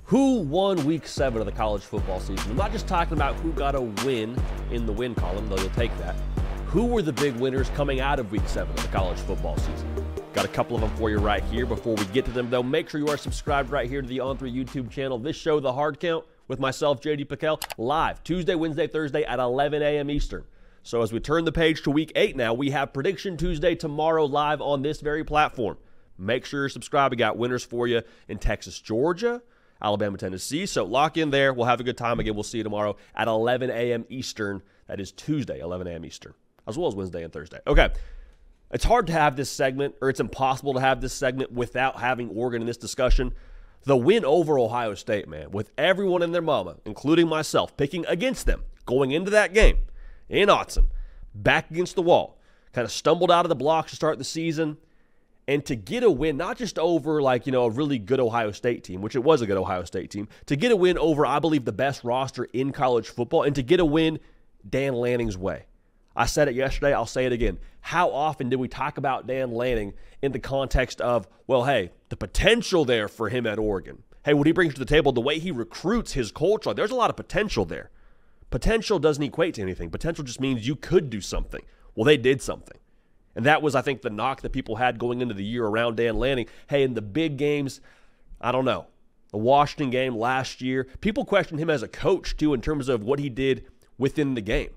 Who won Week 7 of the college football season? I'm not just talking about who got a win in the win column, though you'll take that. Who were the big winners coming out of Week 7 of the college football season? Got a couple of them for you right here. Before we get to them, though, make sure you are subscribed right here to the On3 YouTube channel. This show, The Hard Count, with myself, JD Pickell, live Tuesday, Wednesday, Thursday at 11 a.m. Eastern. So as we turn the page to Week 8 now, we have Prediction Tuesday tomorrow live on this very platform. Make sure you're subscribed. We got winners for you in Texas, Georgia, Alabama, Tennessee. So lock in there. We'll have a good time. Again, we'll see you tomorrow at 11 a.m. Eastern. That is Tuesday, 11 a.m. Eastern, as well as Wednesday and Thursday. Okay. It's hard to have this segment, or it's impossible to have this segment without having Oregon in this discussion. The win over Ohio State, man, with everyone and their mama, including myself, picking against them, going into that game in Autzen, back against the wall, kind of stumbled out of the blocks to start the season. And to get a win, not just over a really good Ohio State team, which it was a good Ohio State team, to get a win over, I believe, the best roster in college football, and to get a win Dan Lanning's way. I said it yesterday, I'll say it again. How often do we talk about Dan Lanning in the context of, well, hey, the potential there for him at Oregon? Hey, what he brings to the table, the way he recruits his culture, there's a lot of potential there. Potential doesn't equate to anything. Potential just means you could do something. Well, they did something. And that was, I think, the knock that people had going into the year around Dan Lanning. Hey, in the big games, I don't know, the Washington game last year, people questioned him as a coach, too, in terms of what he did within the game.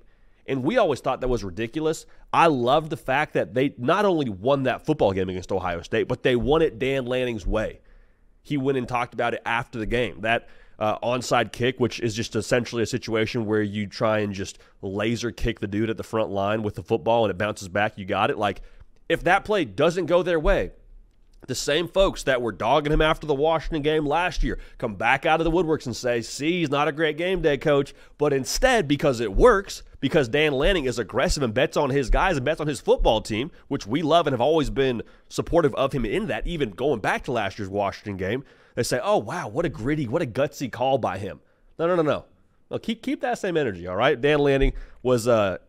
And we always thought that was ridiculous. I love the fact that they not only won that football game against Ohio State, but they won it Dan Lanning's way. He went and talked about it after the game. That onside kick, which is just essentially a situation where you try and just laser kick the dude at the front line with the football and it bounces back, you got it. Like, if that play doesn't go their way, the same folks that were dogging him after the Washington game last year come back out of the woodworks and say, see, he's not a great game day coach. But instead, because it works, because Dan Lanning is aggressive and bets on his guys and bets on his football team, which we love and have always been supportive of him in that, even going back to last year's Washington game, they say, oh, wow, what a gritty, what a gutsy call by him. No. No, keep that same energy, all right? Dan Lanning was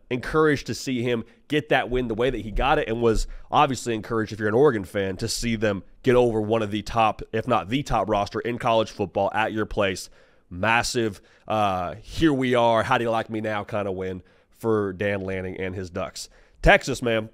encouraged to see him get that win the way that he got it, and was obviously encouraged, if you're an Oregon fan, to see them get over one of the top, if not the top roster in college football at your place. Massive, here we are, how do you like me now kind of win for Dan Lanning and his Ducks. Texas, man,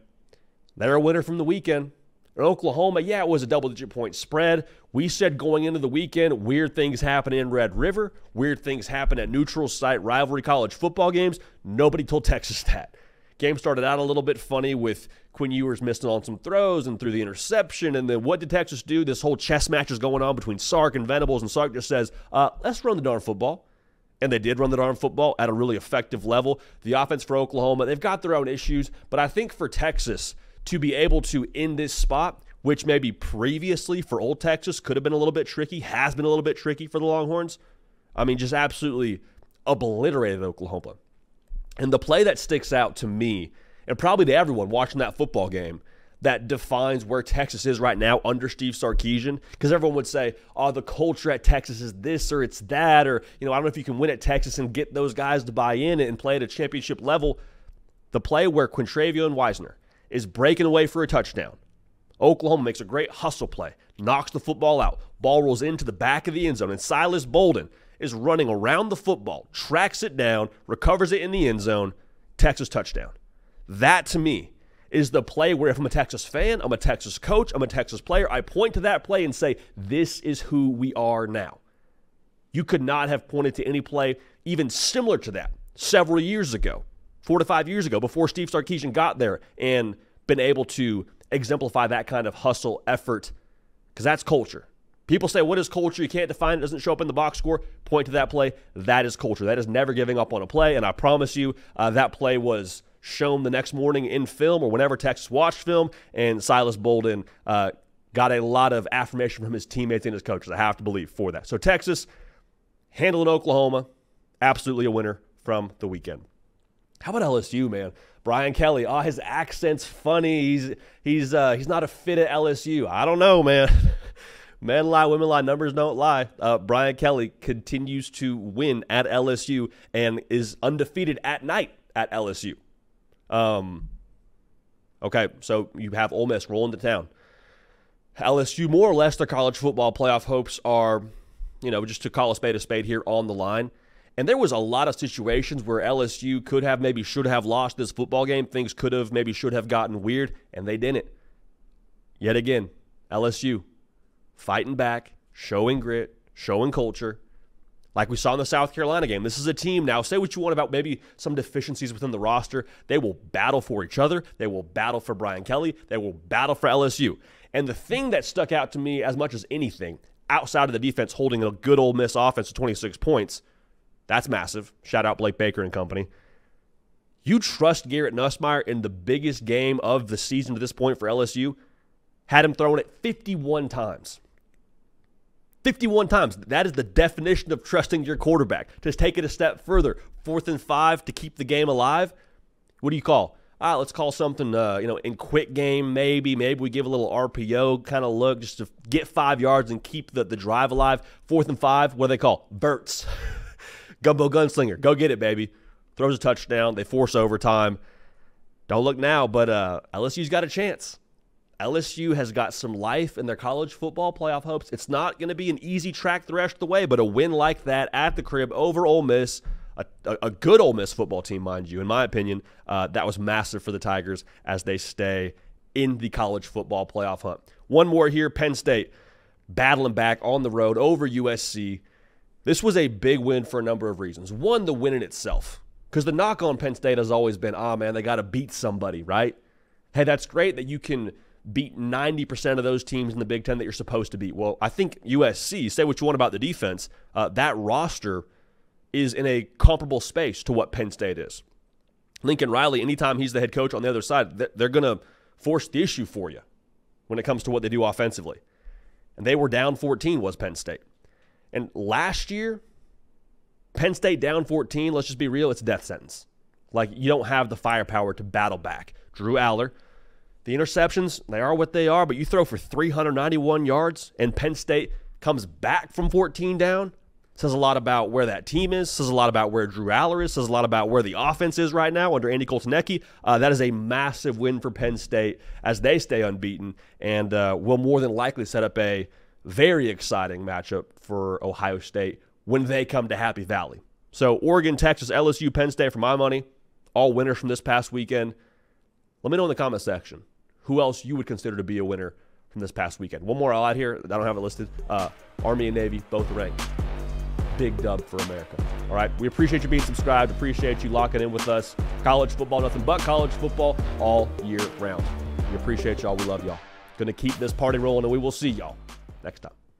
they're a winner from the weekend. In Oklahoma, yeah, it was a double-digit point spread. We said going into the weekend, weird things happen in Red River. Weird things happen at neutral site rivalry college football games. Nobody told Texas that. Game started out a little bit funny with Quinn Ewers missing on some throws and threw the interception. And then what did Texas do? This whole chess match is going on between Sark and Venables, and Sark just says, let's run the darn football. And they did run the darn football at a really effective level. The offense for Oklahoma, they've got their own issues. But I think for Texas to be able to, in this spot, which maybe previously for Old Texas could have been a little bit tricky, has been a little bit tricky for the Longhorns, I mean, just absolutely obliterated Oklahoma. And the play that sticks out to me, and probably to everyone watching that football game, that defines where Texas is right now under Steve Sarkisian, because everyone would say, oh, the culture at Texas is this or it's that, or, I don't know if you can win at Texas and get those guys to buy in and play at a championship level. The play where Quintravion Wisner is breaking away for a touchdown. Oklahoma makes a great hustle play, knocks the football out, ball rolls into the back of the end zone, and Silas Bolden is running around the football, tracks it down, recovers it in the end zone, Texas touchdown. That, to me, is the play where if I'm a Texas fan, I'm a Texas coach, I'm a Texas player, I point to that play and say, this is who we are now. You could not have pointed to any play even similar to that several years ago, 4 to 5 years ago, before Steve Sarkisian got there and been able to exemplify that kind of hustle effort, because that's culture. People say, what is culture? You can't define it. It doesn't show up in the box score. Point to that play. That is culture. That is never giving up on a play, and I promise you that play was shown the next morning in film or whenever Texas watched film, and Silas Bolden got a lot of affirmation from his teammates and his coaches, I have to believe, for that. So Texas handling Oklahoma, absolutely a winner from the weekend. How about LSU, man? Brian Kelly, his accent's funny. He's not a fit at LSU. I don't know, man. Men lie, women lie, numbers don't lie. Brian Kelly continues to win at LSU and is undefeated at night at LSU. Okay, so you have Ole Miss rolling to town. LSU, more or less, their college football playoff hopes are just to call a spade here on the line. And there was a lot of situations where LSU could have, maybe should have lost this football game. Things could have, maybe should have gotten weird, and they didn't. Yet again, LSU fighting back, showing grit, showing culture. Like we saw in the South Carolina game. This is a team now, say what you want about maybe some deficiencies within the roster. They will battle for each other. They will battle for Brian Kelly. They will battle for LSU. And the thing that stuck out to me as much as anything, outside of the defense holding a good Ole Miss offense to 26 points, that's massive. Shout out Blake Baker and company. You trust Garrett Nussmeier in the biggest game of the season to this point for LSU. Had him throwing it 51 times. 51 times. That is the definition of trusting your quarterback. Just take it a step further. 4th and 5 to keep the game alive. What do you call? Let's call something, in quick game maybe. Maybe we give a little RPO kind of look just to get 5 yards and keep the drive alive. 4th and 5, what do they call? Burts. Gumbo gunslinger. Go get it, baby. Throws a touchdown. They force overtime. Don't look now, but LSU's got a chance. LSU has got some life in their college football playoff hopes. It's not going to be an easy track the rest of the way, but a win like that at the crib over Ole Miss, a good Ole Miss football team, mind you, in my opinion, that was massive for the Tigers as they stay in the college football playoff hunt. One more here, Penn State battling back on the road over USC. This was a big win for a number of reasons. One, the win in itself, because the knock on Penn State has always been, man, they got to beat somebody, right? Hey, that's great that you can beat 90% of those teams in the Big Ten that you're supposed to beat. Well, I think USC, say what you want about the defense, that roster is in a comparable space to what Penn State is. Lincoln Riley, anytime he's the head coach on the other side, they're going to force the issue for you when it comes to what they do offensively. And they were down 14 was Penn State. And last year, Penn State down 14, let's just be real, it's a death sentence. Like, you don't have the firepower to battle back. Drew Aller, the interceptions, they are what they are, but you throw for 391 yards and Penn State comes back from 14 down. Says a lot about where that team is, says a lot about where Drew Aller is, says a lot about where the offense is right now under Andy Koltanecki. That is a massive win for Penn State as they stay unbeaten and will more than likely set up a very exciting matchup for Ohio State when they come to Happy Valley. So Oregon, Texas, LSU, Penn State, for my money, all winners from this past weekend. Let me know in the comment section who else you would consider to be a winner from this past weekend. One more I'll add here. I don't have it listed. Army and Navy, both ranked. Big dub for America. All right, we appreciate you being subscribed. Appreciate you locking in with us. College football, nothing but college football all year round. We appreciate y'all. We love y'all. Going to keep this party rolling, and we will see y'all next time.